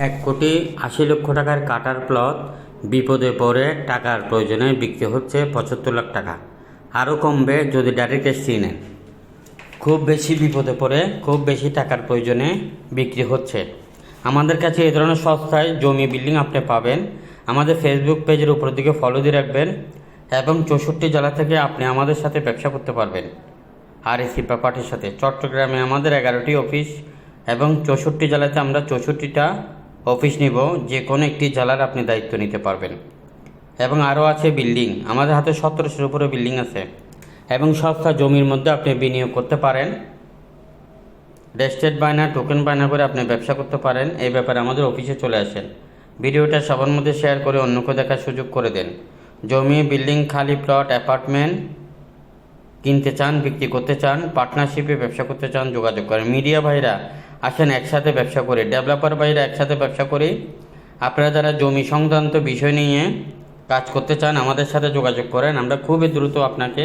1,80,00,000 টাকার কাটার প্লট বিপদে পড়ে টাকার প্রয়োজনে বিক্রি হচ্ছে 75 লাখ টাকা। আরও কমবে যদি ডাইরেক্ট এসছি নেন। খুব বেশি বিপদে পড়ে খুব বেশি টাকার প্রয়োজনে বিক্রি হচ্ছে। আমাদের কাছে এই ধরনের সস্তায় জমি বিল্ডিং আপনি পাবেন। আমাদের ফেসবুক পেজের উপর দিকে ফলো দিয়ে রাখবেন এবং 64 জেলা থেকে আপনি আমাদের সাথে ব্যবসা করতে পারবেন। RSC প্রপার্টির সাথে চট্টগ্রামে আমাদের 11টি অফিস এবং 64 জেলাতে আমরা 64টা অফিস নিব। যে কোনো একটি জেলার আপনি দায়িত্ব নিতে পারবেন। এবং আরও আছে বিল্ডিং, আমাদের হাতে 1700-এর উপরে বিল্ডিং আছে এবং সস্তা জমির মধ্যে আপনি বিনিয়োগ করতে পারেন। রেজিস্ট্রেড বায়না টোকেন বায়না করে আপনি ব্যবসা করতে পারেন। এই ব্যাপারে আমাদের অফিসে চলে আসেন। ভিডিওটা সবার মধ্যে শেয়ার করে অন্যকে দেখার সুযোগ করে দেন। জমি, বিল্ডিং, খালি প্লট, অ্যাপার্টমেন্ট কিনতে চান, বিক্রি করতে চান, পার্টনারশিপে ব্যবসা করতে চান, যোগাযোগ করেন। মিডিয়া ভাইরা আসেন, একসাথে ব্যবসা করি। ডেভেলপার ভাইরা একসাথে ব্যবসা করি। আপনারা যারা জমি সংক্রান্ত বিষয় নিয়ে কাজ করতে চান আমাদের সাথে যোগাযোগ করেন। আমরা খুবই দ্রুত আপনাকে